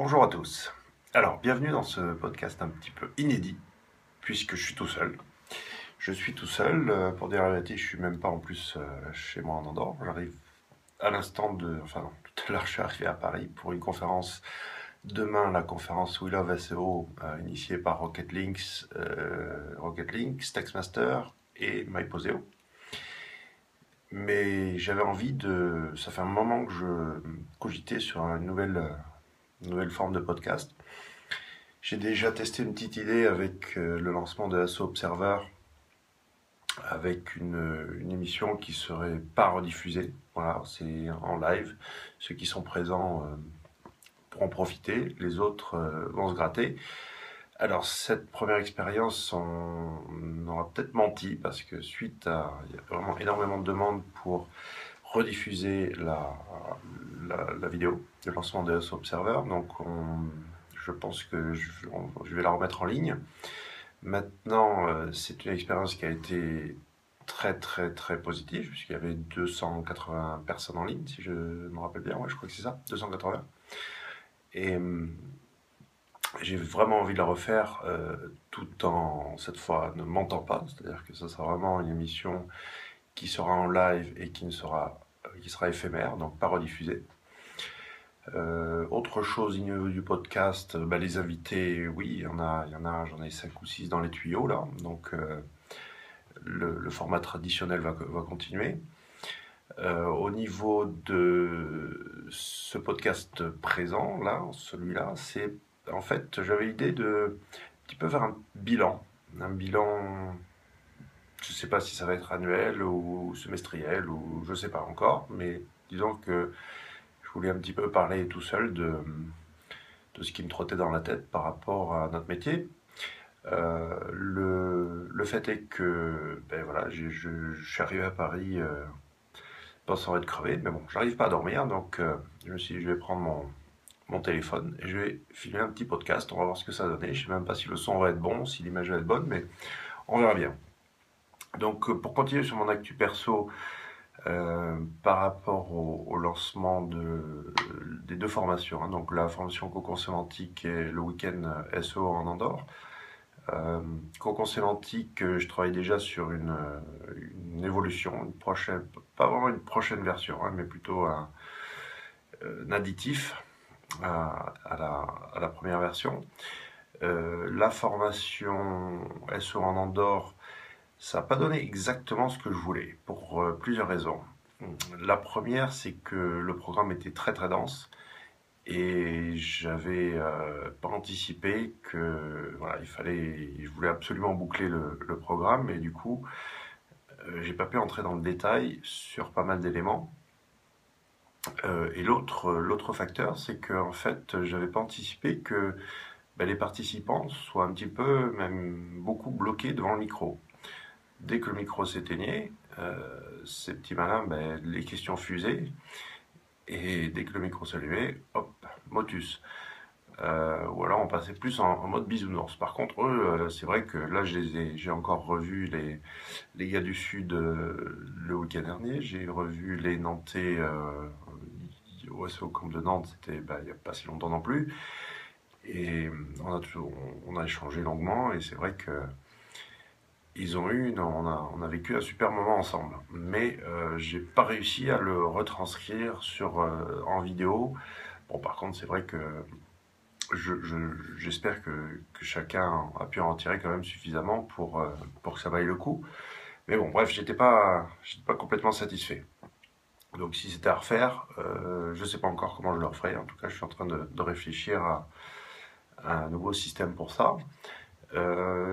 Bonjour à tous. Alors, bienvenue dans ce podcast un petit peu inédit, puisque je suis tout seul. Je suis tout seul, pour dire la vérité, je suis même pas en plus chez moi en Andorre. J'arrive à l'instant enfin non, tout à l'heure je suis arrivé à Paris pour une conférence. Demain, la conférence We Love SEO, initiée par Rocket Links, Textmaster et MyPoseo. Mais j'avais envie ça fait un moment que je cogitais sur une nouvelle forme de podcast. J'ai déjà testé une petite idée avec le lancement de SEO Observer, avec une émission qui serait pas rediffusée. Voilà, c'est en live. Ceux qui sont présents pourront profiter, les autres vont se gratter. Alors, cette première expérience, on aura peut-être menti, parce que il y a vraiment énormément de demandes pour rediffuser la vidéo de lancement de SEO Observer. Donc, je pense que je vais la remettre en ligne. Maintenant, c'est une expérience qui a été très très très positive, puisqu'il y avait 280 personnes en ligne, si je me rappelle bien. Ouais, je crois que c'est ça, 280. Et j'ai vraiment envie de la refaire, tout en, cette fois, ne mentant pas. C'est-à-dire que ce sera vraiment une émission qui sera en live et qui sera éphémère, donc pas rediffusée. Autre chose au niveau du podcast, les invités, oui, j'en ai 5 ou 6 dans les tuyaux là, donc le format traditionnel va continuer. Au niveau de ce podcast présent, là, celui-là, c'est en fait, j'avais l'idée de un petit peu faire un bilan. Je ne sais pas si ça va être annuel ou semestriel ou je ne sais pas encore, mais disons que je voulais un petit peu parler tout seul de ce qui me trottait dans la tête par rapport à notre métier. Le fait est que voilà, je suis arrivé à Paris pensant être crevé, mais bon, j'arrive pas à dormir, donc je me suis dit je vais prendre mon téléphone et je vais filmer un petit podcast, on va voir ce que ça va donner. Je sais même pas si le son va être bon, si l'image va être bonne, mais on verra bien. Donc pour continuer sur mon actu perso, par rapport au lancement des deux formations, hein, donc la formation Cocon Sémantique et le week-end SEO en Andorre. Cocon Sémantique, je travaille déjà sur une évolution, une prochaine, pas vraiment une prochaine version, hein, mais plutôt un additif à la première version. La formation SEO en Andorre, ça n'a pas donné exactement ce que je voulais, pour plusieurs raisons. La première, c'est que le programme était très très dense et j'avais pas anticipé que voilà, je voulais absolument boucler le programme, et du coup, j'ai pas pu entrer dans le détail sur pas mal d'éléments. Et l'autre facteur, c'est que en fait, j'avais pas anticipé que les participants soient un petit peu, même beaucoup bloqués devant le micro. Dès que le micro s'éteignait, ces petits malins, les questions fusaient. Et dès que le micro s'allumait, hop, motus. Ou alors on passait plus en mode bisounours. Par contre, eux, c'est vrai que là, j'ai encore revu les gars du Sud le week-end dernier. J'ai revu les Nantais au SEO Camp de Nantes, c'était il n'y a pas si longtemps non plus. Et on a échangé longuement, et c'est vrai que on a vécu un super moment ensemble. Mais j'ai pas réussi à le retranscrire en vidéo. Bon, par contre, c'est vrai que j'espère que chacun a pu en tirer quand même suffisamment pour que ça vaille le coup. Mais bon, bref, j'étais pas complètement satisfait. Donc si c'était à refaire, je sais pas encore comment je le referai. En tout cas, je suis en train de réfléchir à un nouveau système pour ça.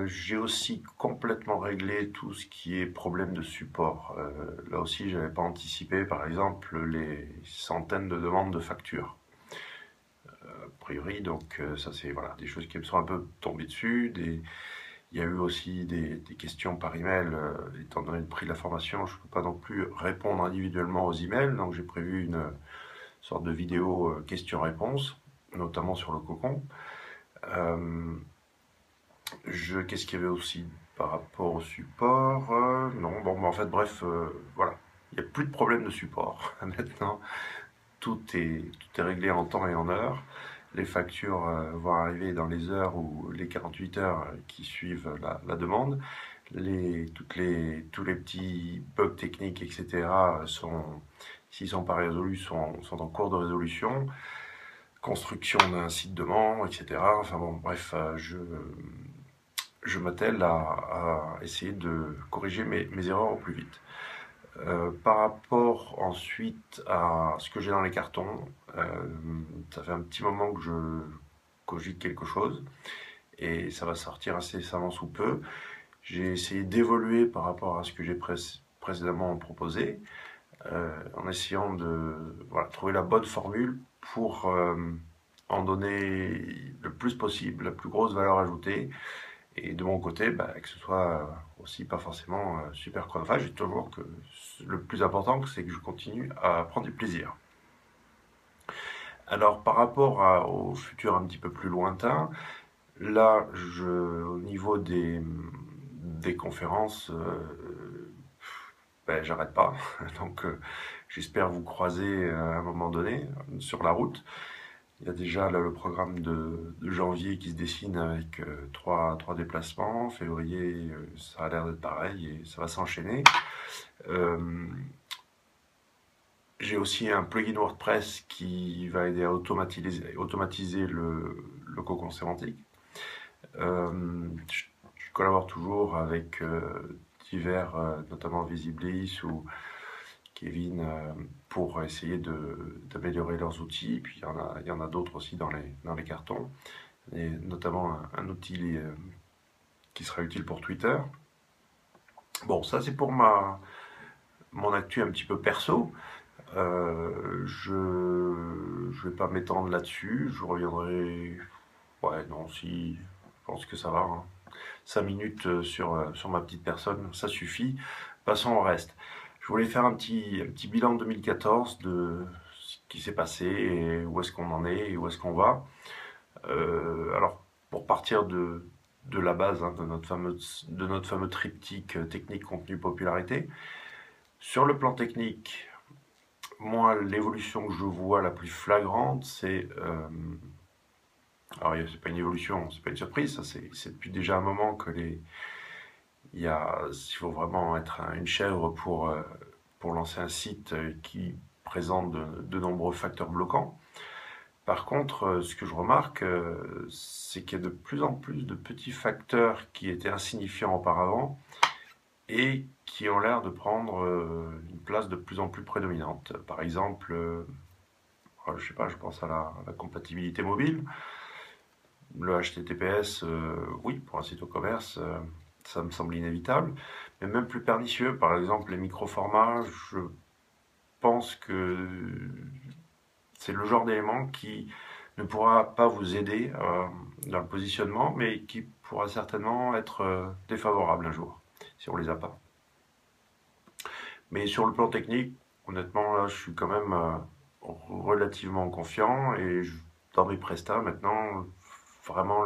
J'ai aussi complètement réglé tout ce qui est problème de support. Là aussi, j'avais pas anticipé, par exemple, les centaines de demandes de factures. A priori, donc ça c'est voilà, des choses qui me sont un peu tombées dessus. Il y a eu aussi des questions par email. Étant donné le prix de la formation, je ne peux pas non plus répondre individuellement aux emails, donc j'ai prévu une sorte de vidéo questions-réponses, notamment sur le cocon. Qu'est-ce qu'il y avait aussi par rapport au support? Non, bon, en fait, bref, voilà. Il n'y a plus de problème de support. Maintenant, tout est réglé en temps et en heure. les factures vont arriver dans les heures ou les 48 heures qui suivent la demande. Tous les petits bugs techniques, etc., s'ils sont pas résolus, sont en cours de résolution. Construction d'un site de vente, etc. Enfin bon, bref, je m'attelle à essayer de corriger mes erreurs au plus vite. Par rapport ensuite à ce que j'ai dans les cartons, ça fait un petit moment que je cogite quelque chose et ça va sortir incessamment sous peu. J'ai essayé d'évoluer par rapport à ce que j'ai précédemment proposé, en essayant de trouver la bonne formule pour en donner le plus possible, la plus grosse valeur ajoutée. Et de mon côté, que ce soit aussi pas forcément super chronophage, j'ai toujours que le plus important, c'est que je continue à prendre du plaisir. Alors par rapport au futur un petit peu plus lointain, là, au niveau des conférences, j'arrête pas. Donc j'espère vous croiser à un moment donné sur la route. Il y a déjà là, le programme de janvier qui se dessine avec trois déplacements. Février, ça a l'air d'être pareil et ça va s'enchaîner. J'ai aussi un plugin WordPress qui va aider à automatiser le cocon sémantique. Je collabore toujours avec divers, notamment Visiblis ou Kevin, pour essayer d'améliorer leurs outils. Puis il y en a d'autres aussi dans les cartons, et notamment un outil qui sera utile pour Twitter. Bon, ça c'est pour mon actu un petit peu perso. Je vais pas m'étendre là-dessus. Je reviendrai. Ouais, non, si. Je pense que ça va, hein. 5 minutes sur ma petite personne, ça suffit. Passons au reste. Je voulais faire un petit bilan de 2014 de ce qui s'est passé et où est-ce qu'on en est et où est-ce qu'on va. Alors, pour partir de la base, hein, de notre fameux triptyque technique, contenu, popularité. Sur le plan technique, moi, l'évolution que je vois la plus flagrante, c'est... alors, c'est pas une évolution, c'est pas une surprise, ça c'est depuis déjà un moment que il faut vraiment être une chèvre pour lancer un site qui présente de nombreux facteurs bloquants. Par contre, ce que je remarque, c'est qu'il y a de plus en plus de petits facteurs qui étaient insignifiants auparavant et qui ont l'air de prendre une place de plus en plus prédominante. Par exemple, je sais pas, je pense à la compatibilité mobile. Le HTTPS, oui, pour un site e-commerce, ça me semble inévitable. Mais même plus pernicieux, par exemple, les micro-formats, je pense que c'est le genre d'élément qui ne pourra pas vous aider dans le positionnement, mais qui pourra certainement être défavorable un jour, si on les a pas. Mais sur le plan technique, honnêtement, là, je suis quand même relativement confiant et dans mes prestats, maintenant, vraiment,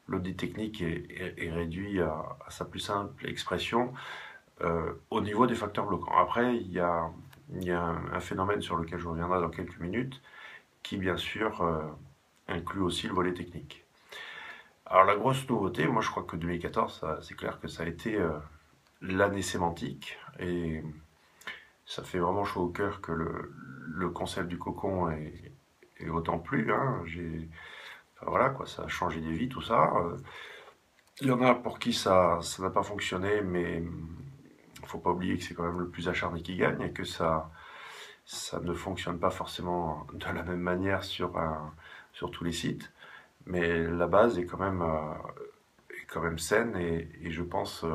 l'audit technique est réduit à sa plus simple expression au niveau des facteurs bloquants. Après, il y a un phénomène sur lequel je reviendrai dans quelques minutes, qui bien sûr inclut aussi le volet technique. Alors la grosse nouveauté, moi je crois que 2014, c'est clair que ça a été l'année sémantique, et ça fait vraiment chaud au cœur que le concept du cocon est autant plu, hein. Enfin, voilà quoi, ça a changé des vies, tout ça. Il y en a pour qui ça n'a pas fonctionné, mais il faut pas oublier que c'est quand même le plus acharné qui gagne et que ça ne fonctionne pas forcément de la même manière sur tous les sites. Mais la base est quand même saine et je pense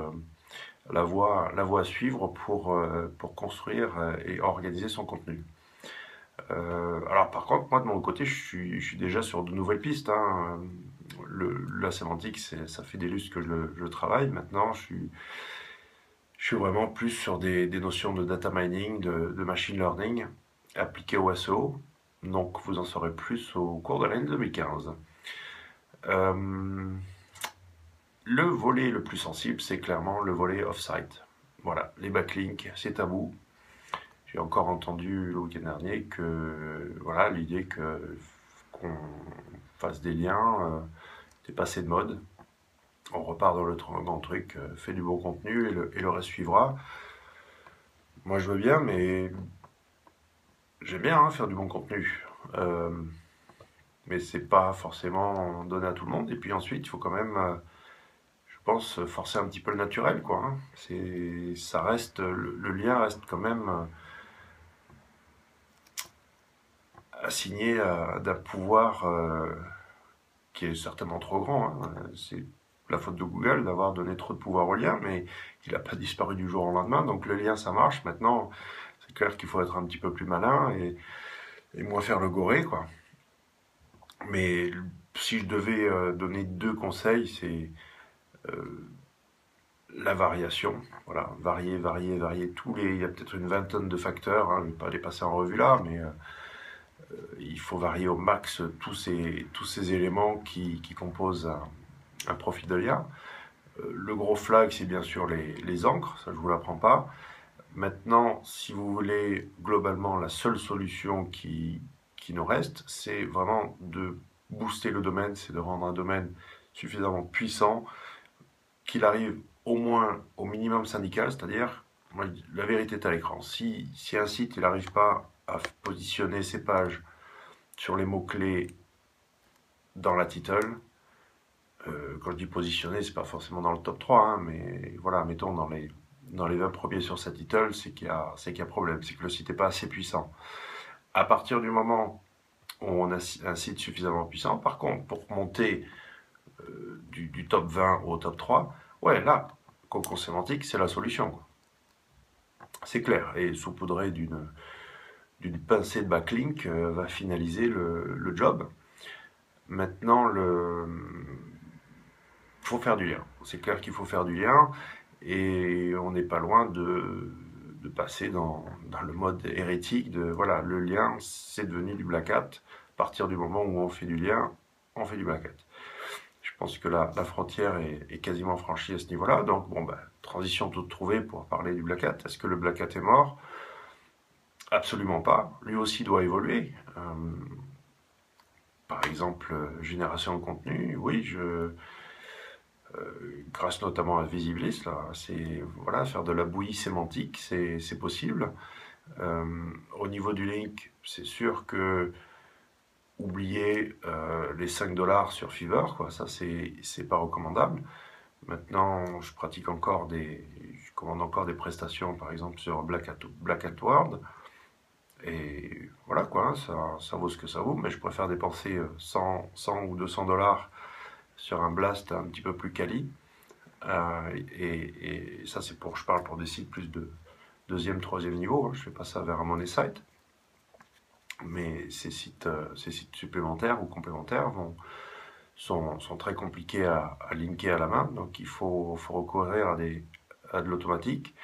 la voie à suivre pour construire et organiser son contenu. Alors par contre, moi de mon côté, je suis déjà sur de nouvelles pistes, hein. La sémantique, ça fait des lustres que je travaille. Maintenant, je suis vraiment plus sur des notions de data mining, de machine learning appliquées au SEO. Donc vous en saurez plus au cours de l'année 2015. Le volet le plus sensible, c'est clairement le volet off-site. Voilà, les backlinks, c'est tabou. J'ai encore entendu le week-end dernier que voilà, l'idée que qu'on fasse des liens, c'est passé de mode. On repart dans le grand truc, fait du bon contenu et le reste suivra. Moi je veux bien, mais j'aime bien hein, faire du bon contenu. Mais c'est pas forcément donné à tout le monde. Et puis ensuite, il faut quand même, je pense, forcer un petit peu le naturel, quoi. Hein. Ça reste, le lien reste quand même assigné d'un pouvoir qui est certainement trop grand. Hein. C'est la faute de Google d'avoir donné trop de pouvoir au lien, mais il n'a pas disparu du jour au lendemain. Donc le lien, ça marche. Maintenant, c'est clair qu'il faut être un petit peu plus malin et moins faire le goré, quoi. Mais si je devais donner deux conseils, c'est euh, la variation. Voilà, varier, varier, varier. Il y a peut-être une vingtaine de facteurs. Hein, je ne vais pas les passer en revue là, mais il faut varier au max tous ces éléments qui composent un profil de lien. Le gros flag, c'est bien sûr les encres, ça je vous l'apprends pas. Maintenant, si vous voulez globalement la seule solution qui nous reste, c'est vraiment de booster le domaine, c'est de rendre un domaine suffisamment puissant qu'il arrive au moins au minimum syndical, c'est-à-dire la vérité est à l'écran. Si un site il n'arrive pas à positionner ses pages sur les mots-clés dans la title, quand je dis positionner, c'est pas forcément dans le top 3, hein, mais voilà, mettons dans les 20 premiers sur sa title, c'est qu'il y a problème, c'est que le site n'est pas assez puissant. À partir du moment où on a un site suffisamment puissant, par contre, pour monter du top 20 au top 3, ouais, là, Cocon Sémantique, c'est la solution. C'est clair, et saupoudré d'une pincée de backlink va finaliser le job. Maintenant, faut faire du lien. C'est clair qu'il faut faire du lien et on n'est pas loin de passer dans le mode hérétique de voilà, le lien c'est devenu du black hat. À partir du moment où on fait du lien, on fait du black hat. Je pense que la frontière est quasiment franchie à ce niveau-là. Donc, bon, bah, transition toute trouvée pour parler du black hat. Est-ce que le black hat est mort? Absolument pas. Lui aussi doit évoluer. Par exemple, génération de contenu, oui, grâce notamment à Visiblis, là, c'est voilà, faire de la bouillie sémantique, c'est possible. Au niveau du link, c'est sûr que oublier les 5 dollars sur Fiverr, quoi, ça c'est pas recommandable. Maintenant, je commande encore des prestations, par exemple sur Black Hat World, et voilà quoi, ça vaut ce que ça vaut, mais je préfère dépenser 100 ou 200 dollars sur un blast un petit peu plus quali. Et ça, je parle pour des sites plus de deuxième, troisième niveau. Hein, je fais pas ça vers un money site. Mais ces sites supplémentaires ou complémentaires sont très compliqués à linker à la main. Donc il faut recourir à de l'automatique.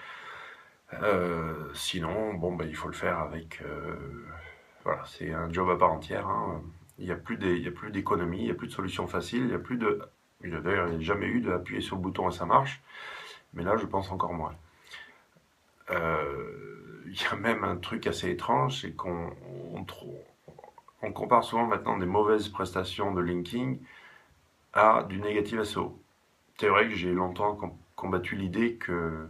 Sinon, bon, ben, il faut le faire avec. Voilà, c'est un job à part entière. Hein. Il n'y a plus d'économie, il n'y a plus de solution facile, il n'y a plus de. D'ailleurs, il n'y a jamais eu d'appuyer sur le bouton et ça marche. Mais là, je pense encore moins. Il y a même un truc assez étrange, c'est on compare souvent maintenant des mauvaises prestations de linking à du négative SEO. C'est vrai que j'ai longtemps combattu l'idée que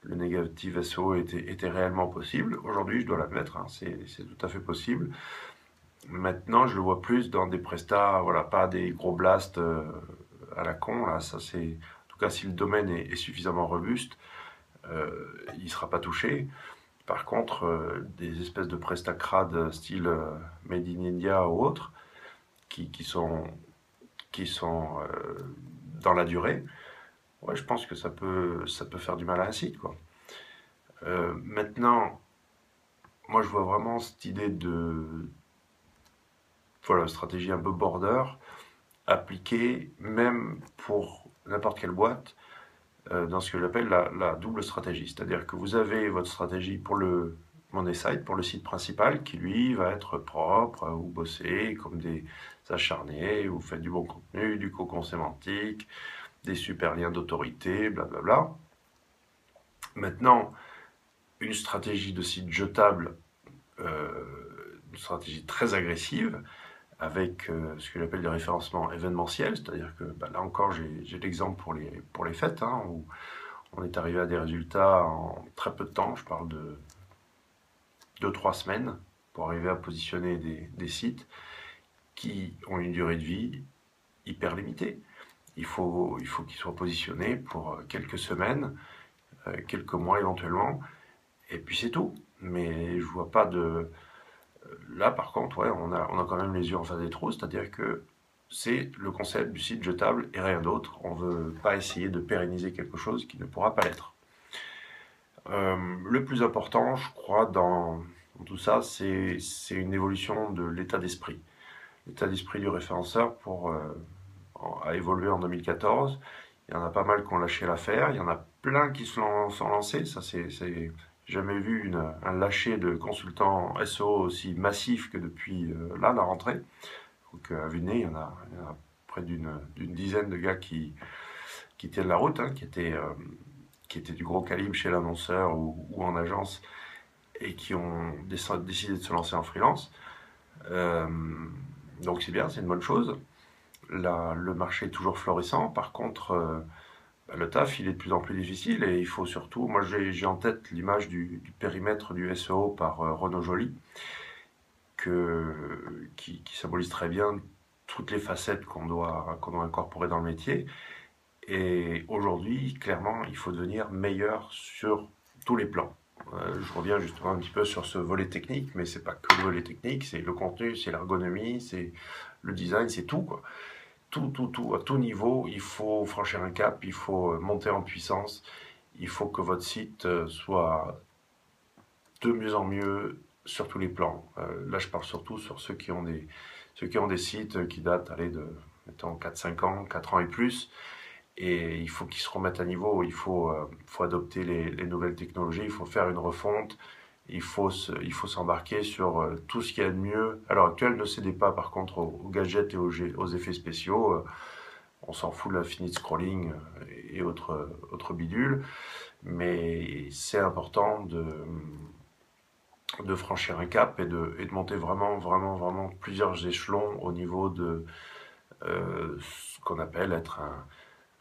le négative SEO était réellement possible. Aujourd'hui, je dois l'admettre, hein, c'est tout à fait possible. Maintenant, je le vois plus dans des prestats, voilà, pas des gros blasts à la con. Là, ça c'est, en tout cas, si le domaine est suffisamment robuste, il ne sera pas touché. Par contre, des espèces de prestats crades style Made in India ou autres, qui sont, qui sont dans la durée, ouais, je pense que ça peut faire du mal à un site, quoi. Maintenant, moi, je vois vraiment cette idée de voilà, stratégie un peu border appliquée même pour n'importe quelle boîte dans ce que j'appelle la double stratégie. C'est-à-dire que vous avez votre stratégie pour le money site, pour le site principal, qui lui va être propre, ou bossé comme des acharnés, vous faites du bon contenu, du cocon sémantique, des super liens d'autorité, blablabla. Maintenant, une stratégie de site jetable, une stratégie très agressive, avec ce que j'appelle des référencements événementiels, c'est-à-dire que là encore j'ai l'exemple pour les fêtes, hein, où on est arrivé à des résultats en très peu de temps, je parle de 2-3 semaines, pour arriver à positionner des sites qui ont une durée de vie hyper limitée. Il faut qu'ils soient positionnés pour quelques semaines, quelques mois éventuellement, et puis c'est tout. Mais je vois pas de... Là, par contre, ouais, on a quand même les yeux en face des trous, c'est-à-dire que c'est le concept du site jetable et rien d'autre. On ne veut pas essayer de pérenniser quelque chose qui ne pourra pas l'être. Le plus important, je crois, dans tout ça, c'est une évolution de l'état d'esprit. L'état d'esprit du référenceur a évolué en 2014. Il y en a pas mal qui ont lâché l'affaire. Il y en a plein qui sont lancés. Ça, c'est jamais vu un lâcher de consultants SEO aussi massif que depuis la rentrée. Donc, à vue de nez, il y en a près d'une dizaine de gars qui tiennent la route, hein, qui étaient du gros calibre chez l'annonceur ou en agence et qui ont décidé de se lancer en freelance. Donc c'est bien, c'est une bonne chose. Là, le marché est toujours florissant. Par contre, le taf, il est de plus en plus difficile et il faut surtout, moi j'ai en tête l'image du périmètre du SEO par Renaud Joly, qui symbolise très bien toutes les facettes qu'on doit incorporer dans le métier. Et aujourd'hui, clairement, il faut devenir meilleur sur tous les plans. Je reviens justement un petit peu sur ce volet technique, mais c'est pas que le volet technique, c'est le contenu, c'est l'ergonomie, c'est le design, c'est tout, quoi. Tout, à tout niveau, il faut franchir un cap, il faut monter en puissance, il faut que votre site soit de mieux en mieux sur tous les plans. Là, je parle surtout sur ceux qui ont des sites qui datent, allez, de, mettons, 4-5 ans, 4 ans et plus. Et il faut qu'ils se remettent à niveau, il faut adopter les nouvelles technologies, il faut faire une refonte, il faut s'embarquer sur tout ce qu'il y a de mieux. À l'heure actuelle, ne cédez pas par contre aux gadgets et aux effets spéciaux. On s'en fout de l'infinite scrolling et autres bidules. Mais c'est important de franchir un cap et de monter vraiment plusieurs échelons au niveau de ce qu'on appelle être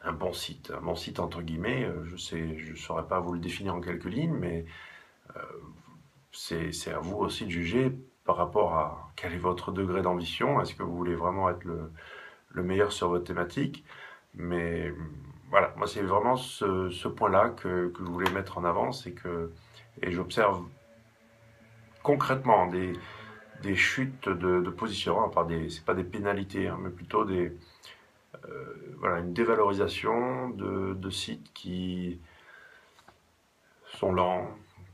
un bon site. Un bon site entre guillemets, je saurais pas vous le définir en quelques lignes, mais c'est à vous aussi de juger par rapport à quel est votre degré d'ambition. Est-ce que vous voulez vraiment être le meilleur sur votre thématique? Mais voilà, moi c'est vraiment ce point-là que je voulais mettre en avant, et j'observe concrètement des chutes de position, c'est pas des pénalités, hein, mais plutôt voilà, une dévalorisation de sites qui sont lents,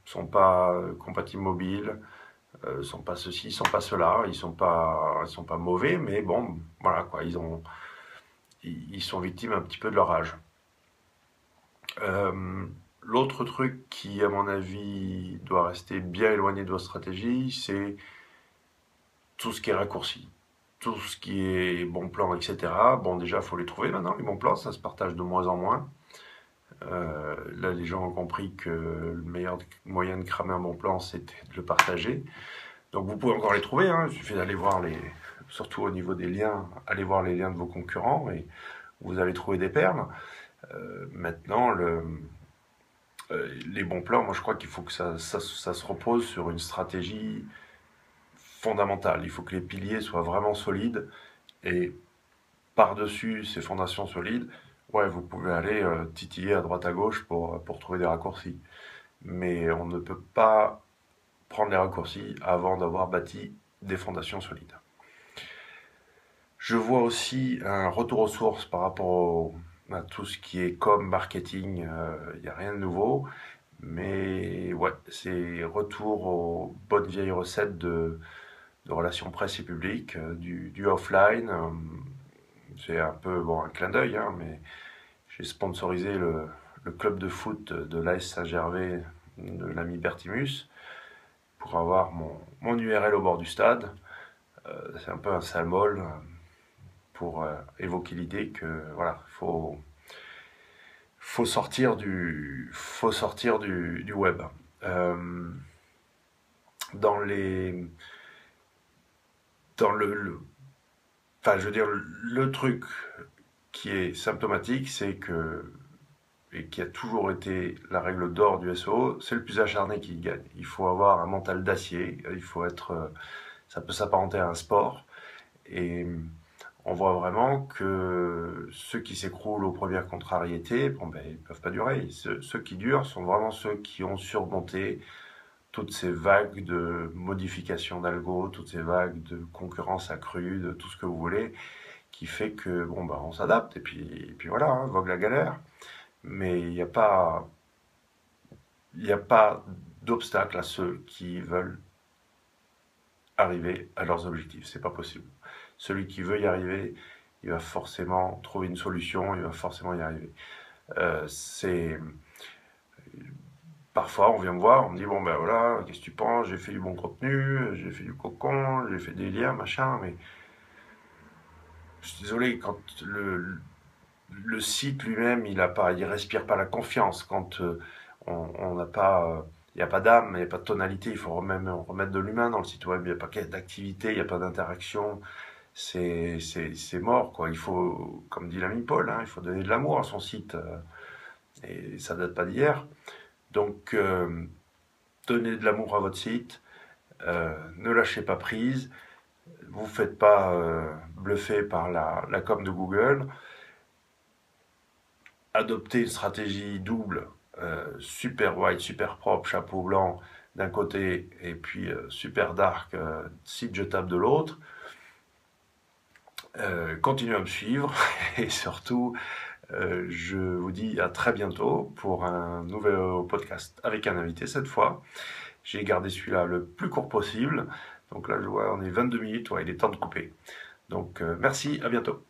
sont pas compatibles mobiles, sont pas ceci, sont pas cela, ils sont pas mauvais, mais bon, voilà quoi, ils sont victimes un petit peu de leur âge. L'autre truc qui, à mon avis, doit rester bien éloigné de votre stratégie, c'est tout ce qui est raccourci. Tout ce qui est bon plan, etc. Bon, déjà, il faut les trouver maintenant, les bons plans, ça se partage de moins en moins. Là, les gens ont compris que le meilleur moyen de cramer un bon plan, c'était de le partager. Donc, vous pouvez encore les trouver, hein. Il suffit d'aller voir surtout au niveau des liens, aller voir les liens de vos concurrents et vous allez trouver des perles. Maintenant, les bons plans, moi, je crois qu'il faut que ça se repose sur une stratégie fondamentale. Il faut que les piliers soient vraiment solides et par-dessus ces fondations solides, ouais, vous pouvez aller titiller à droite à gauche pour trouver des raccourcis. Mais on ne peut pas prendre les raccourcis avant d'avoir bâti des fondations solides. Je vois aussi un retour aux sources par rapport à tout ce qui est marketing. Il n'y a rien de nouveau. Mais ouais, c'est retour aux bonnes vieilles recettes de relations presse et public, du offline. C'est un peu bon, un clin d'œil, hein, mais j'ai sponsorisé le club de foot de l'AS Saint-Gervais de l'ami Bertimus pour avoir mon URL au bord du stade. C'est un peu un symbole pour évoquer l'idée que voilà, faut sortir du web. Dans les dans enfin, je veux dire, le truc qui est symptomatique, c'est que, et qui a toujours été la règle d'or du SEO, c'est le plus acharné qui gagne. Il faut avoir un mental d'acier, il faut être, ça peut s'apparenter à un sport, et on voit vraiment que ceux qui s'écroulent aux premières contrariétés, bon ben, ils peuvent pas durer. Ceux qui durent sont vraiment ceux qui ont surmonté toutes ces vagues de modifications d'algo, toutes ces vagues de concurrence accrue, de tout ce que vous voulez, qui fait que bon bah on s'adapte et puis voilà, hein, vogue la galère. Mais il n'y a pas d'obstacle à ceux qui veulent arriver à leurs objectifs. C'est pas possible. Celui qui veut y arriver, il va forcément trouver une solution, il va forcément y arriver. C'est Parfois on vient me voir, on me dit bon ben voilà, qu'est-ce que tu penses? J'ai fait du bon contenu, j'ai fait du cocon, j'ai fait des liens, machin, mais je suis désolé, quand le site lui-même, il respire pas la confiance. Quand on n'a pas, il n'y a pas d'âme, il n'y a pas de tonalité, il faut même remettre de l'humain dans le site web. Il n'y a pas d'activité, il n'y a pas d'interaction. C'est mort, quoi. Il faut, comme dit l'ami Paul, hein, il faut donner de l'amour à son site. Et ça date pas d'hier. Donc, donnez de l'amour à votre site. Ne lâchez pas prise. Vous ne faites pas bluffer par la com de Google. Adopter une stratégie double, super white, super propre, chapeau blanc d'un côté, et puis super dark, site jetable de l'autre. Continuez à me suivre, et surtout, je vous dis à très bientôt pour un nouvel podcast avec un invité cette fois. J'ai gardé celui-là le plus court possible, donc là je vois on est 22 minutes, ouais, il est temps de couper. Donc merci, à bientôt.